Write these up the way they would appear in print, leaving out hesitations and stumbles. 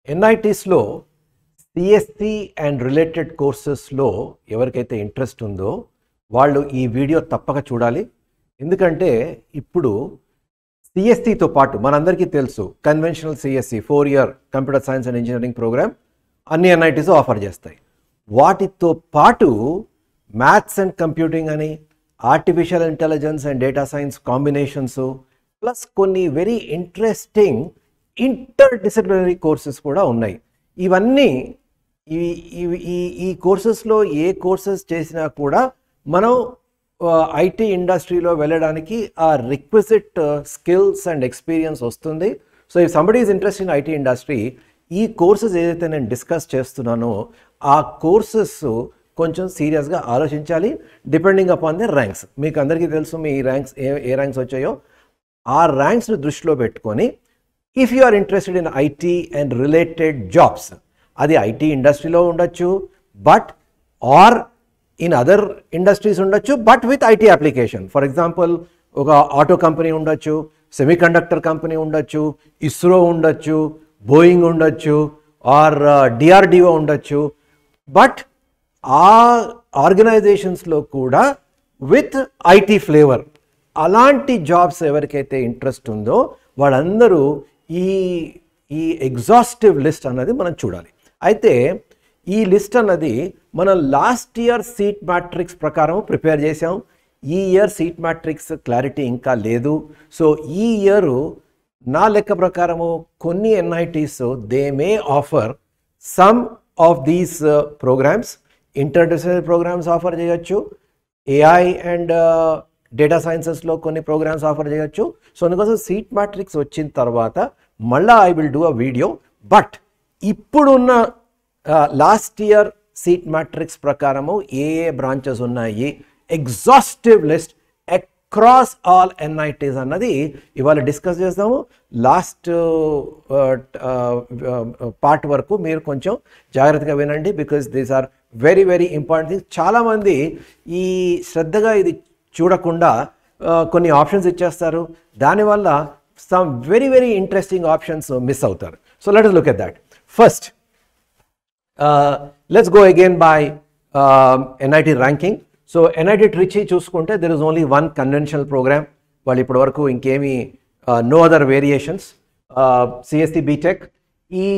ఎన్ఐటీస్లో CSC and related కోర్సెస్లో ఎవరికైతే interest ఉందో వాళ్ళు ఈ వీడియో తప్పక చూడాలి. ఎందుకంటే ఇప్పుడు సిఎస్సితో పాటు మనందరికీ తెలుసు conventional CSE 4-year computer science and engineering programme అన్ని ఎన్ఐటీస్ ఆఫర్ చేస్తాయి. వాటితో పాటు మ్యాథ్స్ అండ్ కంప్యూటింగ్ అని, artificial intelligence and data science combinations, plus కొన్ని very interesting interdisciplinary courses కూడా ఉన్నాయి. ఇవన్నీ ఈ కోర్సెస్లో ఏ కోర్సెస్ చేసినా కూడా మనం ఐటీ ఇండస్ట్రీలో వెళ్ళడానికి ఆ రిక్విజిట్ స్కిల్స్ అండ్ ఎక్స్పీరియన్స్ వస్తుంది. So if somebody is interest in IT industry, ఈ కోర్సెస్ ఏదైతే నేను డిస్కస్ చేస్తున్నానో ఆ కోర్సెస్ కొంచెం సీరియస్గా ఆలోచించాలి, డిపెండింగ్ అపాన్ ది ర్యాంక్స్. మీకు అందరికీ తెలుసు మీ ర్యాంక్స్ ఏ ర్యాంక్స్ వచ్చాయో ఆ ర్యాంక్స్ని దృష్టిలో పెట్టుకొని if you are interested in IT and related jobs, అది ఐటీ ఇండస్ట్రీలో ఉండొచ్చు but or in other industries ఉండొచ్చు but with IT application. For example ఒక ఆటో కంపెనీ ఉండొచ్చు, సెమీకండక్టర్ కంపెనీ ఉండొచ్చు, ఇస్రో ఉండొచ్చు, బోయింగ్ ఉండొచ్చు, ఆర్ డిఆర్డిఓ ఉండొచ్చు. బట్ ఆ ఆర్గనైజేషన్స్లో కూడా విత్ ఐటీ ఫ్లేవర్ అలాంటి జాబ్స్ ఎవరికైతే ఇంట్రెస్ట్ ఉందో వాళ్ళందరూ ఈ ఎగ్జాస్టివ్ లిస్ట్ అన్నది మనం చూడాలి. అయితే ఈ లిస్ట్ అన్నది మనం లాస్ట్ ఇయర్ సీట్ మ్యాట్రిక్స్ ప్రకారం ప్రిపేర్ చేసాం. ఈ ఇయర్ సీట్ మ్యాట్రిక్స్ క్లారిటీ ఇంకా లేదు. సో ఈ ఇయర్ నా లెక్క ప్రకారము కొన్ని NITs they may offer some of these programs. Interdisciplinary programs offer చేయొచ్చు, ఏఐ అండ్ డేటా సైన్సెస్లో కొన్ని ప్రోగ్రామ్స్ ఆఫర్ చేయొచ్చు. సో అందుకోసం సీట్ మ్యాట్రిక్స్ వచ్చిన తర్వాత మళ్ళీ I will do a video. But ఇప్పుడున్న లాస్ట్ ఇయర్ సీట్ మ్యాట్రిక్స్ ప్రకారము ఏ బ్రాంచెస్ ఉన్నాయి, exhaustive list across all NITs అన్నది ఇవాళ డిస్కస్ చేస్తాము. లాస్ట్ పార్ట్ వరకు మీరు కొంచెం జాగ్రత్తగా వినండి, because these are very very important things. చాలామంది ఈ శ్రద్ధగా ఇది చూడకుండా కొన్ని ఆప్షన్స్ ఇచ్చేస్తారు, దానివల్ల some very very interesting options miss అవుతారు. So let us look at that. First, let's go again by NIT ranking. So NIT Trichy చూసుకుంటే there is only one conventional program. వాళ్ళు ఇప్పటి వరకు ఇంకేమీ no other variations. CSC BTech ఈ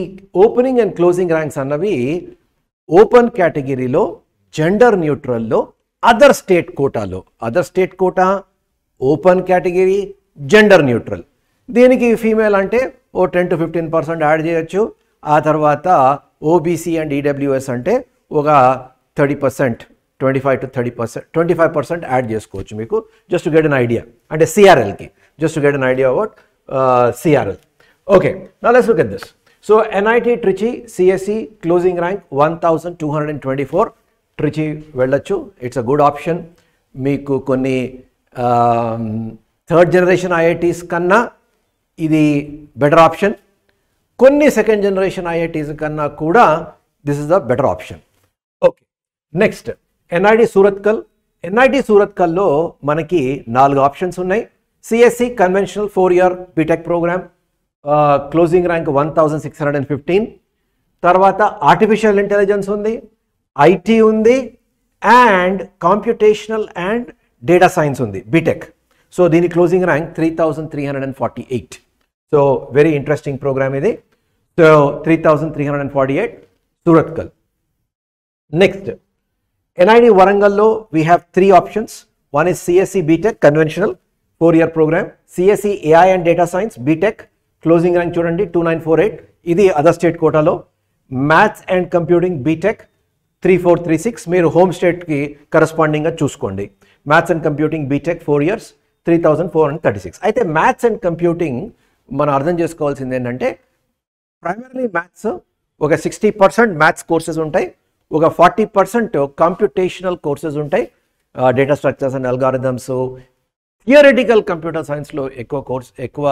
opening and closing ranks అన్నవి open కేటగిరీలో, gender న్యూట్రల్లో, other state కోటాలో, other state quota, open category, gender neutral. దీనికి ఫీమేల్ అంటే ఓ 10 to 15% యాడ్ చేయొచ్చు. ఆ తర్వాత ఓబీసీ అండ్ ఈడబ్ల్యూఎస్ అంటే ఒక 30%, 25 to 30%, 25% యాడ్ చేసుకోవచ్చు మీకు, just to get an idea. అంటే సిఆర్ఎల్కి just to get an idea about CRL. Okay, now let's look at this. So NIT Trichy CSE closing rank 1224. Trichy వెళ్ళొచ్చు, ఇట్స్ అ గుడ్ ఆప్షన్. మీకు కొన్ని third generation IITs కన్నా ఇది better option. కొన్ని second generation IITs కన్నా కూడా this is the better option. Okay, next NIT Surathkal. NIT సూరత్కల్లో మనకి 4 ఆప్షన్స్ ఉన్నాయి. CSE conventional 4-year BTech programme, closing rank 1615. తర్వాత ఆర్టిఫిషియల్ ఇంటెలిజెన్స్ ఉంది, ఐటీ ఉంది, and computational and data science ఉంది బీటెక్. సో దీని closing rank 3348. So very interesting programme ఇది. So 3348 Surathkal. Next NIT వరంగల్లో we have 3 options. One is CSC BTech conventional 4-year program, CSC AI and data science BTech, closing rank చూడండి 2948. ఇది other state కోటాలో. Maths and computing BTech 3436. మీరు home స్టేట్కి కరస్పాండింగ్గా చూసుకోండి. Maths and computing BTech 4 years 3436. అయితే maths and computing మనం అర్థం చేసుకోవాల్సింది ఏంటంటే ప్రైమరీ మ్యాథ్స్ ఒక 60% మ్యాథ్స్ కోర్సెస్ ఉంటాయి, ఒక 40% కంప్యూటేషనల్ కోర్సెస్ ఉంటాయి, data structures and algorithms. Theoretical computer సైన్స్లో ఎక్కువ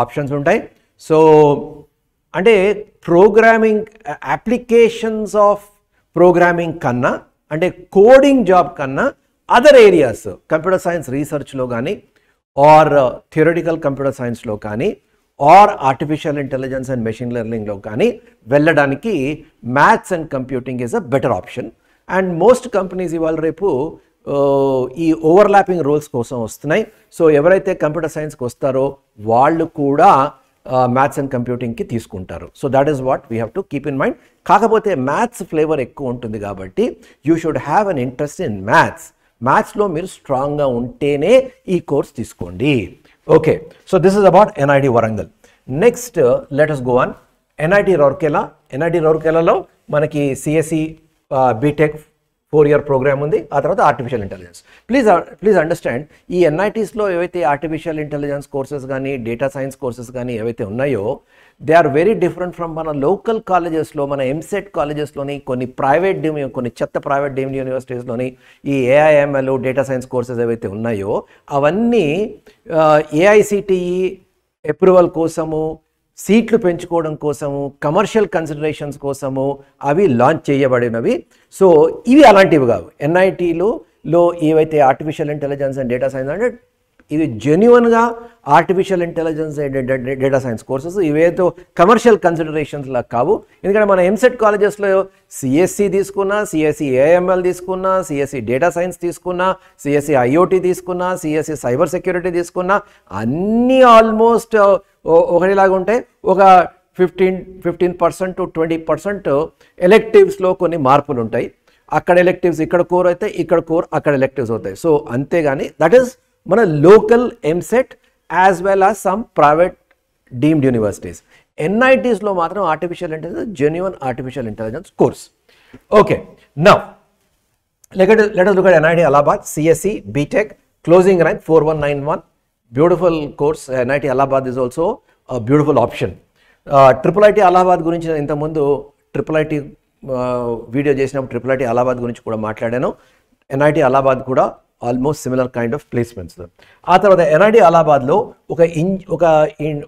ఆప్షన్స్ ఉంటాయి. సో అంటే ప్రోగ్రామింగ్ అప్లికేషన్స్ ఆఫ్ ప్రోగ్రామింగ్ కన్నా, అంటే కోడింగ్ జాబ్ కన్నా అదర్ ఏరియాస్ కంప్యూటర్ సైన్స్ రీసెర్చ్లో కానీ ఆర్ థియరిటికల్ కంప్యూటర్ సైన్స్లో కానీ or artificial intelligence and machine లెర్నింగ్లో కానీ వెళ్ళడానికి maths and computing is a better option. And most companies ఇవాళ రేపు ఈ ఓవర్లాపింగ్ రోల్స్ కోసం వస్తున్నాయి. సో ఎవరైతే కంప్యూటర్ సైన్స్కి వస్తారో వాళ్ళు కూడా మ్యాథ్స్ అండ్ కంప్యూటింగ్కి తీసుకుంటారు. So that is what we have to keep in mind. కాకపోతే మ్యాథ్స్ ఫ్లేవర్ ఎక్కువ ఉంటుంది కాబట్టి you should have an interest in maths. మ్యాథ్స్లో మీరు స్ట్రాంగ్గా ఉంటేనే ఈ కోర్స్ తీసుకోండి. Okay, so this is about NIT Warangal. Next let us go on NIT Rourkela. NIT రౌర్కెలాలో మనకి సిఎస్సి బీటెక్ 4-year ప్రోగ్రామ్ ఉంది. ఆ తర్వాత ఆర్టిఫిషియల్ ఇంటెలిజెన్స్. ప్లీజ్ అండర్స్టాండ్, ఈ ఎన్ఐటీస్లో ఏవైతే ఆర్టిఫిషియల్ ఇంటెలిజెన్స్ కోర్సెస్ కానీ డేటా సైన్స్ కోర్సెస్ కానీ ఏవైతే ఉన్నాయో they are very different from మన లోకల్ కాలేజెస్లో, మన ఎంసెట్ కాలేజెస్లోని, కొన్ని కొన్ని చెత్త ప్రైవేట్ డీమ్డ్ యూనివర్సిటీస్లోని ఈ ఏఐఎంఎల్ డేటా సైన్స్ కోర్సెస్ ఏవైతే ఉన్నాయో అవన్నీ ఏఐసిటిఈ అప్రూవల్ కోసము, సీట్లు పెంచుకోవడం కోసము, కమర్షియల్ కన్సిడరేషన్స్ కోసము అవి లాంచ్ చేయబడినవి. సో ఇవి అలాంటివి కావు. ఎన్ఐటీలో ఏవైతే artificial intelligence and data science అంటే ఇది జెన్యున్గా artificial intelligence data science courses, ఇవేదో కమర్షియల్ కన్సిడరేషన్స్ లా కావు. ఎందుకంటే మన ఎంసెట్ కాలేజెస్లో సిఎస్సి తీసుకున్నా, సిఎస్సి ఏఐఎంఎల్ తీసుకున్నా, సిఎస్సి డేటా సైన్స్ తీసుకున్నా, సిఎస్సి ఐఓటీ తీసుకున్నా, సిఎస్సి సైబర్ సెక్యూరిటీ తీసుకున్నా అన్నీ ఆల్మోస్ట్ ఒకటిలాగా ఉంటాయి. ఒక 15% to 20% ఎలెక్టివ్స్లో కొన్ని మార్పులు ఉంటాయి. అక్కడ ఎలెక్టివ్స్ ఇక్కడ కోర్ అయితే, ఇక్కడ కోర్ అక్కడ ఎలెక్టివ్స్ అవుతాయి. సో అంతేగాని దట్ ఈస్ మన local EAMCET as well as some private deemed universities. ఎన్ఐటీస్లో మాత్రం artificial intelligence genuine artificial intelligence course. Okay, now let us look at NIT Allahabad CSE BTech closing rank 4191. Beautiful course. NIT Allahabad is also a beautiful option. IIIT Allahabad గురించి నేను ఇంతకుముందు IIIT video చేసినప్పుడు IIIT Allahabad గురించి కూడా మాట్లాడాను. NIT Allahabad కూడా almost similar kind of placements. ఆ తర్వాత NIT Allahabadలో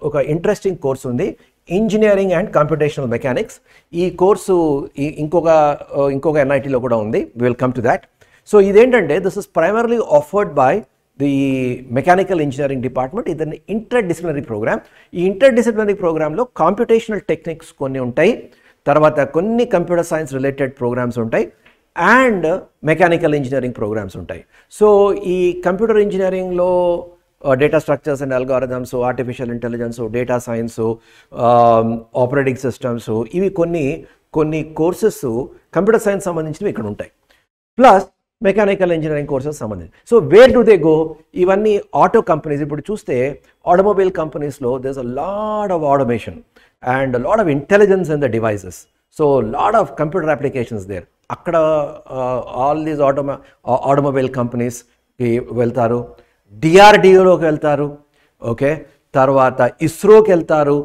ఒక ఇంట్రెస్టింగ్ కోర్స్ ఉంది, ఇంజనీరింగ్ అండ్ కంప్యూటేషనల్ మెకానిక్స్. ఈ కోర్సు ఇంకొక NITలో కూడా ఉంది. We will come to that. So ఇదేంటంటే this is primarily offered by the mechanical engineering department. ఇది ఇంటర్డిసిప్లినరీ ప్రోగ్రామ్. ఈ ఇంటర్డిసిప్లినరీ ప్రోగ్రాంలో కాంప్యూటేషనల్ టెక్నిక్స్ కొన్ని ఉంటాయి, తర్వాత కొన్ని కంప్యూటర్ సైన్స్ రిలేటెడ్ ప్రోగ్రామ్స్ ఉంటాయి, అండ్ మెకానికల్ ఇంజనీరింగ్ ప్రోగ్రామ్స్ ఉంటాయి. సో ఈ కంప్యూటర్ ఇంజనీరింగ్లో data structures and algorithms, artificial intelligence, data science, operating systems, ఇవి కొన్ని కోర్సెస్ కంప్యూటర్ సైన్స్ సంబంధించినవి ఇక్కడ ఉంటాయి, ప్లస్ మెకానికల్ ఇంజనీరింగ్ కోర్సెస్ సంబంధించి. So where do they go? ఇవన్నీ ఆటో కంపెనీస్. ఇప్పుడు చూస్తే ఆటోమొబైల్ కంపెనీస్లో there is a lot of automation and lot of intelligence in the devices. So lot of computer applications there. అక్కడ all these automobile కంపెనీస్కి వెళ్తారు, డిఆర్డిఓలోకి వెళ్తారు, okay, తర్వాత ఇస్రోకి వెళ్తారు,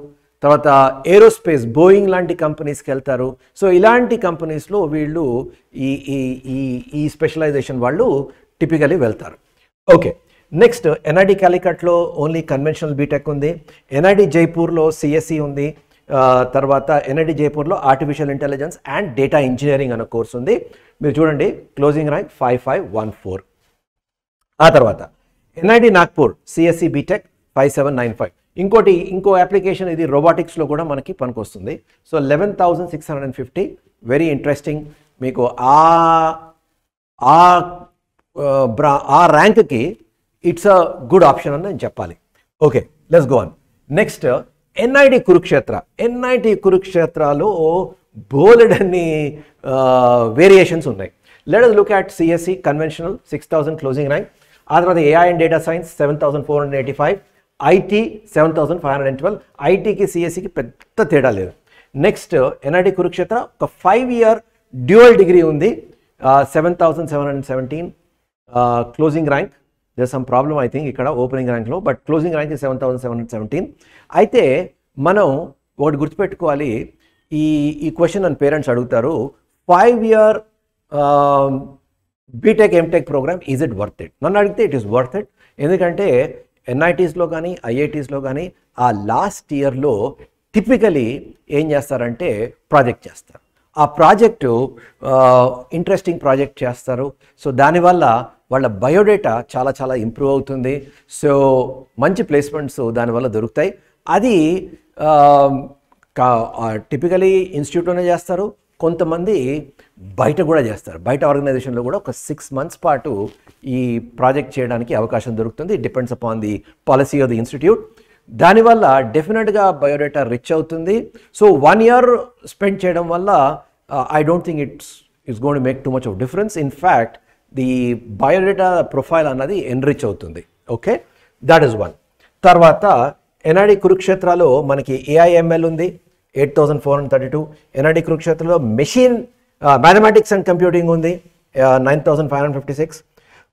తర్వాత ఏరోస్పేస్ బోయింగ్ లాంటి కంపెనీస్కి వెళ్తారు. సో ఇలాంటి కంపెనీస్లో వీళ్ళు ఈ స్పెషలైజేషన్ వాళ్ళు టిపికలీ వెళ్తారు. ఓకే, నెక్స్ట్ ఎన్ఐటి కాలికట్లో ఓన్లీ కన్వెన్షనల్ బీటెక్ ఉంది. ఎన్ఐటి జైపూర్లో సిఎస్సి ఉంది. తర్వాత ఎన్ఐటి జైపూర్లో artificial intelligence and data engineering అనే కోర్స్ ఉంది. మీరు చూడండి, క్లోజింగ్ ర్యాంక్ 5514. ఆ తర్వాత ఎన్ఐటి నాగ్పూర్ సిఎస్సి బీటెక్ 5795. ఇంకో అప్లికేషన్, ఇది రోబోటిక్స్లో కూడా మనకి పనికొస్తుంది. సో 11,650. Very interesting. మీకు ఆ ర్యాంక్కి ఇట్స్ అ గుడ్ ఆప్షన్ అని నేను చెప్పాలి. Okay, let's go on. Next NIT Kurukshetra. NIT కురుక్షేత్రలో బోలెడన్ని వేరియేషన్స్ ఉన్నాయి. Let us look at CSE conventional 6,000 closing rank. ఆ తర్వాత AI and data science 7,485. IT 7,512. ఐటీకి సిఎస్సికి పెద్ద తేడా లేదు. నెక్స్ట్ ఎన్ఐటి కురుక్షేత్ర ఒక 5-year డ్యూయల్ డిగ్రీ ఉంది, 7,717 closing rank. There some problem I think ఇక్కడ ఓపెనింగ్ ర్యాంక్లో, బట్ క్లోజింగ్ ర్యాంక్ 7,717. అయితే మనం ఒకటి గుర్తుపెట్టుకోవాలి, ఈ క్వశ్చన్ నన్ను పేరెంట్స్ అడుగుతారు, 5-year BTech MTech program is it worth it? నన్ను అడిగితే ఇట్ ఈస్ వర్త్ ఇట్. ఎందుకంటే ఎన్ఐటీస్లో కానీ ఐఐటీస్లో కానీ ఆ లాస్ట్ ఇయర్లో టిపికలీ ఏం చేస్తారంటే ప్రాజెక్ట్ చేస్తారు. ఆ ప్రాజెక్టు ఇంట్రెస్టింగ్ ప్రాజెక్ట్ చేస్తారు. సో దానివల్ల వాళ్ళ బయోడేటా చాలా ఇంప్రూవ్ అవుతుంది. సో మంచి ప్లేస్మెంట్స్ దానివల్ల దొరుకుతాయి. అది టిపికలీ ఇన్స్టిట్యూట్లోనే చేస్తారు, కొంతమంది బయట కూడా చేస్తారు. బయట ఆర్గనైజేషన్లో కూడా ఒక 6 months పాటు ఈ ప్రాజెక్ట్ చేయడానికి అవకాశం దొరుకుతుంది. It depends upon the policy of the institute. దానివల్ల డెఫినెట్గా బయోడేటా రిచ్ అవుతుంది. సో 1 year స్పెండ్ చేయడం వల్ల I don't think it's going to make too much of difference. In fact the biodata profile అన్నది ఎన్రిచ్ అవుతుంది. Okay, that is one. తర్వాత NIT కురుక్షేత్రలో మనకి ఏఐఎంఎల్ ఉంది 8432. ఎన్ఐడి కురుక్షేత్రలో మెషిన్ మ్యాథమెటిక్స్ అండ్ కంప్యూటింగ్ ఉంది 9556.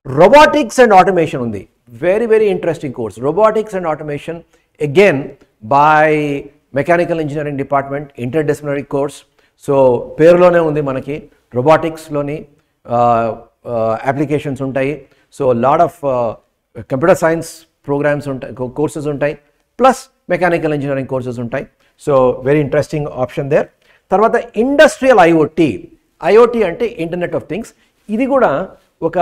రోబోటిక్స్ అండ్ ఆటోమేషన్ ఉంది, very very interesting course. Robotics and automation again by mechanical engineering department, interdisciplinary course. So పేరులోనే ఉంది మనకి రోబోటిక్స్లోని అప్లికేషన్స్ ఉంటాయి. So lot of computer science programs ఉంటాయి, కోర్సెస్ ఉంటాయి, ప్లస్ మెకానికల్ ఇంజనీరింగ్ కోర్సెస్ ఉంటాయి. So very interesting option there. తర్వాత industrial IoT అంటే ఇంటర్నెట్ ఆఫ్ థింగ్స్. ఇది కూడా ఒక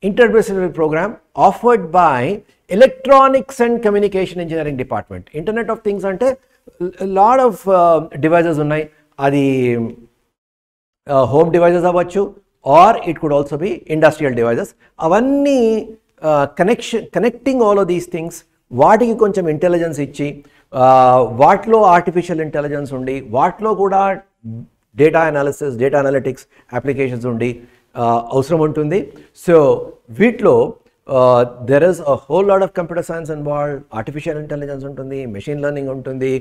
interdisciplinary program offered by electronics and communication engineering department. Internet of things ante a lot of devices unnai, adi home devices avvachu or it could also be industrial devices. Avanni connecting all of these things, వాటికి కొంచెం intelligence ఇచ్చి వాటిలో artificial intelligence ఉండి వాటిలో కూడా data analysis, data analytics applications ఉండి అవసరం ఉంటుంది. సో వీటిలో there is a whole lot of computer science involved, artificial intelligence ఉంటుంది, మెషిన్ లెర్నింగ్ ఉంటుంది,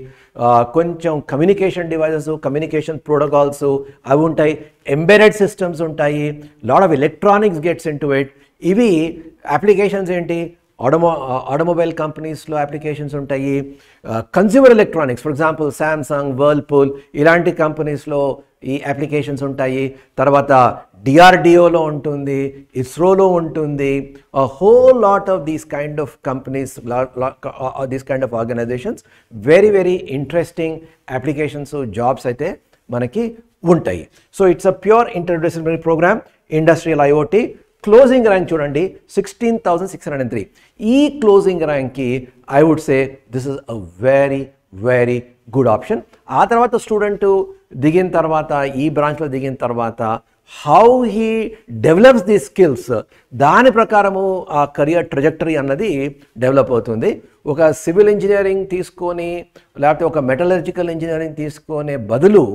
కొంచెం కమ్యూనికేషన్ డివైజెస్, కమ్యూనికేషన్ ప్రోటోకాల్స్ అవి ఉంటాయి, ఎంబెడెడ్ సిస్టమ్స్ ఉంటాయి, lot of electronics gets in to it. ఇవి అప్లికేషన్స్ ఏంటి, ఆటోమొబైల్ కంపెనీస్లో అప్లికేషన్స్ ఉంటాయి, consumer electronics for example Samsung, Whirlpool ఇలాంటి కంపెనీస్లో ఈ అప్లికేషన్స్ ఉంటాయి. తర్వాత డిఆర్డిఓలో ఉంటుంది, ఇస్రోలో ఉంటుంది. Whole lot of these kind of companies, these kind of organizations, very very interesting applications, jobs అయితే మనకి ఉంటాయి. So it's a pure interdisciplinary program. Industrial IoT closing rank చూడండి 16,603. ఈ క్లోజింగ్ ర్యాంక్కి I would say this is a very very good option. ఆ తర్వాత student దిగిన తర్వాత, ఈ బ్రాంచ్లో దిగిన తర్వాత how he develops the skills, దాని ప్రకారము ఆ కెరియర్ ట్రజెక్టరీ అన్నది డెవలప్ అవుతుంది. ఒక సివిల్ ఇంజనీరింగ్ తీసుకొని లేకపోతే ఒక మెటలర్జికల్ ఇంజనీరింగ్ తీసుకునే బదులు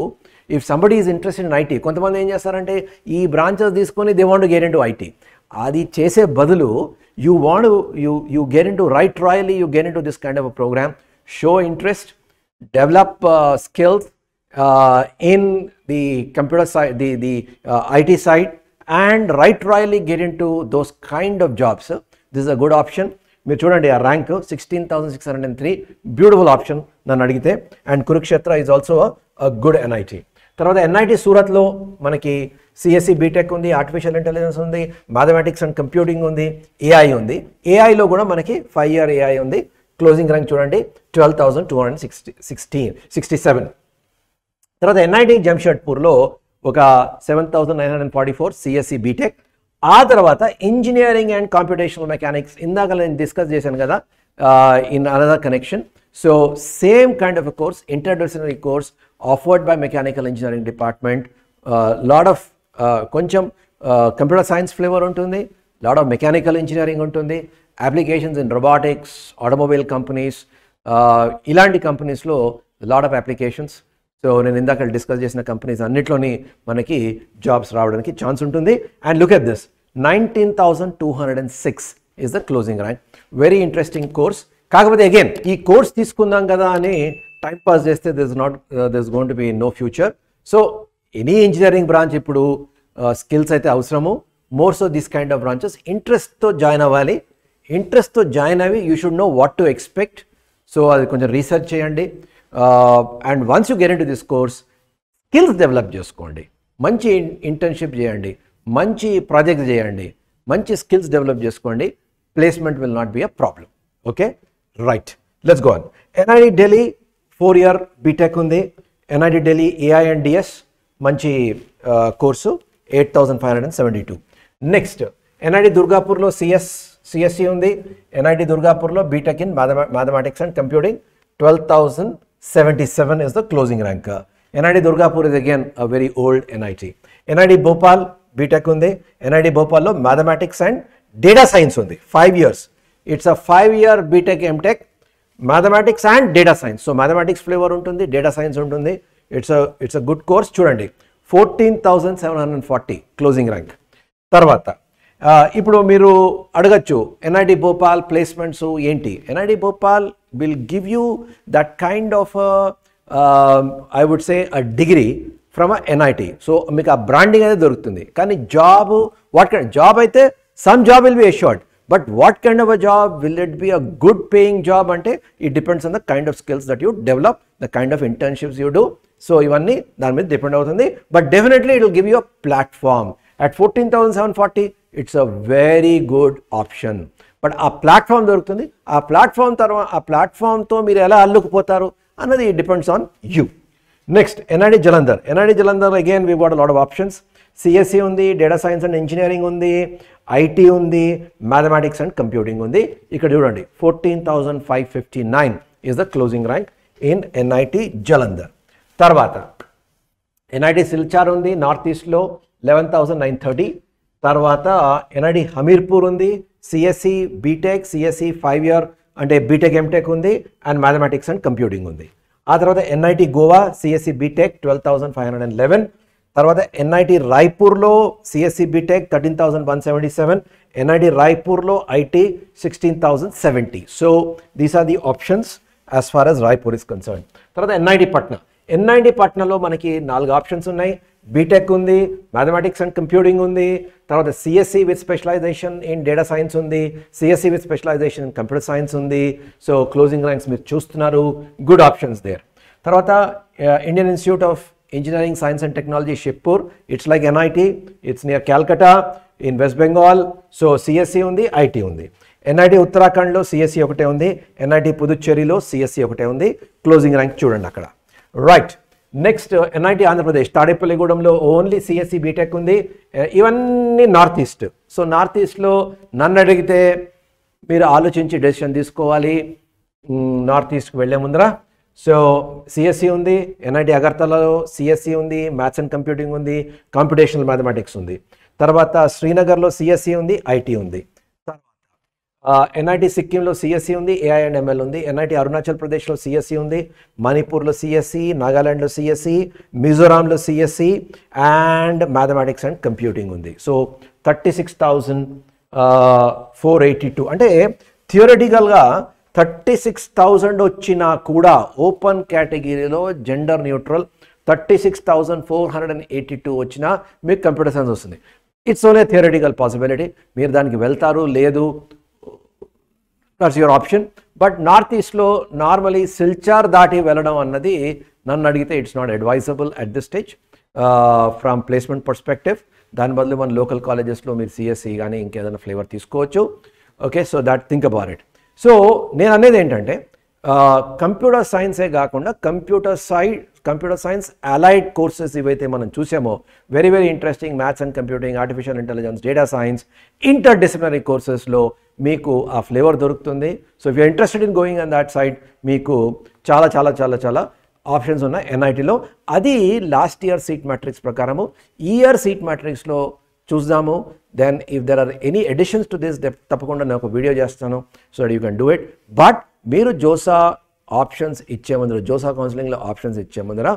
if somebody is interested in IT, కొంతమంది ఏం చేస్తారంటే ఈ బ్రాంచెస్ తీసుకొని they want to get in to IT. అది చేసే బదులు you want you get in to right royally, you get in to this kind of a program, show interest, develop skills in the computer side, the IT side, and right royally get into those kind of jobs. This is a good option. మీరు చూడండి ఆ rank 16,603, beautiful option నన్ను అడిగితే. And Kurukshetra is also a good NIT. తర్వాత NIT సూరత్లో మనకి CSE BTech ఉంది, artificial intelligence ఉంది, mathematics and computing ఉంది, ఏఐ ఉంది. ఏఐలో కూడా మనకి 5 year ఏఐ ఉంది. క్లోజింగ్ ర్యాంక్ చూడండి 12,267. తర్వాత ఎన్ఐటి జంషెడ్పూర్లో ఒక 7,944 సిఎస్సి బీటెక్. ఆ తర్వాత ఇంజనీరింగ్ అండ్ కంప్యూటేషనల్ మెకానిక్స్, ఇందాక నేను డిస్కస్ చేశాను కదా in another connection. So same kind of a course, interdisciplinary course offered by mechanical engineering department. Lot of కొంచెం కంప్యూటర్ సైన్స్ ఫ్లేవర్ ఉంటుంది, లాట్ ఆఫ్ మెకానికల్ ఇంజనీరింగ్ ఉంటుంది, applications in robotics, automobile companies, ఇలాంటి కంపెనీస్లో lot of applications. So నేను ఇందాక discuss చేసిన companies అన్నిట్లోని మనకి jobs రావడానికి ఛాన్స్ ఉంటుంది. And look at this 19,206 is the closing rank. Very interesting course. కాకపోతే అగైన్ ఈ కోర్స్ తీసుకుందాం కదా అని టైం పాస్ చేస్తే this going to be no future. So any engineering branch ఇప్పుడు స్కిల్స్ అయితే అవసరము. More so this kind of branches ఇంట్రెస్ట్తో జాయిన్ అవ్వాలి. ఇంట్రెస్ట్తో జాయిన్ అవి you should know what to expect. So అది కొంచెం రీసెర్చ్ చేయండి. And once you get in to this course skills develop చేసుకోండి, మంచి ఇంటర్న్షిప్ చేయండి, మంచి ప్రాజెక్ట్స్ చేయండి, మంచి స్కిల్స్ డెవలప్ చేసుకోండి. Placement will not be a problem. Okay, right, let's go on. NIT Delhi 4 year BTech ఉంది. NIT Delhi AI and DS మంచి course 8,572. Next NIT దుర్గాపూర్లో సిఎస్సి ఉంది. ఎన్ఐటి దుర్గాపూర్లో BTech in mathematics and computing 12,077 is the closing rank. NIT Durgapur is again a very old NIT. NIT Bhopal BTech undi. NIT Bhopal lo mathematics and data science undi. 5 years. It's a 5-year BTech MTech mathematics and data science. So mathematics flavor untundi, data science untundi. It's a good course. Chudandi 14,740 closing rank. తర్వాత ఇప్పుడు మీరు అడగచ్చు NIT Bhopal placements ఏంటి. NIT Bhopal will give you that kind of I would say a degree from a NIT. So మీకు ఆ branding అనేది దొరుకుతుంది. కానీ జాబ్ వాట్ కైండ్ జాబ్ అయితే some job will be assured, but what kind of a job will it be a good paying job అంటే it depends on the kind of skills that you develop, the kind of internships you do. So ఇవన్నీ దాని మీద depend అవుతుంది. But definitely it will give you a platform. At 14,740 it's a very good option. But ఆ platform దొరుకుతుంది. ఆ platform తర్వాత ఆ ప్లాట్ఫామ్తో మీరు ఎలా అల్లుకుపోతారు అన్నది depends on you. Next NIT Jalandhar. NIT Jalandhar again we got a lot of options. CSE ఉంది, డేటా సైన్స్ అండ్ ఇంజనీరింగ్ ఉంది, ఐటీ ఉంది, మ్యాథమెటిక్స్ అండ్ కంప్యూటింగ్ ఉంది. ఇక్కడ చూడండి 14,559 is the closing rank in NIT Jalandhar. తర్వాత ఎన్ఐటి సిల్చార్ ఉంది నార్త్ ఈస్ట్లో 11,930. తర్వాత ఎన్ఐటి హమీర్పూర్ ఉంది, సిఎస్సి బీటెక్, సిఎస్సి 5 year అంటే బీటెక్ ఎంటెక్ ఉంది అండ్ మ్యాథమెటిక్స్ అండ్ కంప్యూటింగ్ ఉంది. ఆ తర్వాత ఎన్ఐటి గోవా సిఎస్సి బీటెక్ 12,511. తర్వాత ఎన్ఐటి రాయ్పూర్లో సిఎస్సి బీటెక్ 13,177. ఎన్ఐటి రాయ్పూర్లో IT 16,070. So these are the options as far as Raipur is concern. తర్వాత ఎన్ఐటి పట్నా. ఎన్ఐటి పట్నాలో మనకి 4 ఆప్షన్స్ ఉన్నాయి. బీటెక్ ఉంది, మ్యాథమెటిక్స్ అండ్ కంప్యూటింగ్ ఉంది, తర్వాత CSE with specialization in data science ఉంది, CSE with specialization in computer science ఉంది. సో క్లోజింగ్ ర్యాంక్స్ మీరు చూస్తున్నారు, గుడ్ ఆప్షన్స్ దేర్. తర్వాత Indian institute of engineering science and technology Shibpur, it's like NIT, it's near Calcutta in West Bengal. So CSE ఉంది, IT ఉంది. NIT ఉత్తరాఖండ్లో CSE ఒకటే ఉంది, ఎన్ఐటి పుదుచ్చేరిలో సిఎస్సి ఒకటే ఉంది. క్లోజింగ్ ర్యాంక్ చూడండి అక్కడ. రైట్, నెక్స్ట్ ఎన్ఐటి ఆంధ్రప్రదేశ్ తాడేపల్లిగూడెంలో ఓన్లీ సిఎస్సి బీటెక్ ఉంది. ఇవన్నీ నార్త్ ఈస్ట్. సో నార్త్ ఈస్ట్లో నన్ను అడిగితే మీరు ఆలోచించి డెసిషన్ తీసుకోవాలి నార్త్ ఈస్ట్కి వెళ్ళే ముందర. సో సిఎస్సి ఉంది, ఎన్ఐటి అగర్తలలో సిఎస్సి ఉంది, మ్యాథ్స్ అండ్ కంప్యూటింగ్ ఉంది, కాంపిటేషనల్ మ్యాథమెటిక్స్ ఉంది. తర్వాత శ్రీనగర్లో సిఎస్సి ఉంది, ఐటీ ఉంది. ఎన్ఐటి సిక్కింలో సిఎస్సి ఉంది, ఏఐ అండ్ ఎంఎల్ ఉంది. ఎన్ఐటి అరుణాచల్ ప్రదేశ్లో సిఎస్సి ఉంది, మణిపూర్లో సిఎస్సి, నాగాలాండ్లో సిఎస్సి, మిజోరాంలో CSE and mathematics and computing ఉంది. సో 36,482 అంటే థియరటికల్గా 36,000 వచ్చినా కూడా ఓపెన్ కేటగిరీలో జెండర్ న్యూట్రల్ 36,482 వచ్చినా మీకు కంప్యూటర్ సైన్స్ వస్తుంది. It's only theoretical possibility. మీరు దానికి వెళ్తారు లేదు, that's your option. But north ఈస్ట్లో నార్మలీ సిల్చార్ దాటి వెళ్ళడం అన్నది నన్ను అడిగితే it's not advisable at this stage from placement perspective. దాని బదులు మన లోకల్ కాలేజెస్లో మీరు సిఎస్సి కానీ ఇంకేదైనా ఫ్లేవర్ తీసుకోవచ్చు. Okay, so that think about it. So నేను అనేది ఏంటంటే కంప్యూటర్ సైన్సే కాకుండా కంప్యూటర్ సైన్స్ అలైడ్ కోర్సెస్ ఏవైతే మనం చూసామో very very interesting maths and computing, artificial intelligence, data science, interdisciplinary కోర్సెస్లో మీకు ఆ ఫ్లేవర్ దొరుకుతుంది. So if you interested in going on that side మీకు చాలా చాలా చాలా చాలా ఆప్షన్స్ ఉన్నాయి ఎన్ఐటీలో. అది లాస్ట్ ఇయర్ సీట్ మ్యాట్రిక్స్ ప్రకారము. ఈ ఇయర్ సీట్ మ్యాట్రిక్స్లో చూద్దాము. Then if there are any additions to this తప్పకుండా నేను ఒక వీడియో చేస్తాను, so that you can do it. But మీరు జోసా ఆప్షన్స్ ఇచ్చే ముందర, జోసా కౌన్సిలింగ్లో ఆప్షన్స్ ఇచ్చే ముందర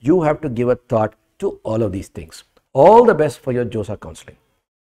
you have to give a thought to all of these things. All the best for your JoSAA counselling.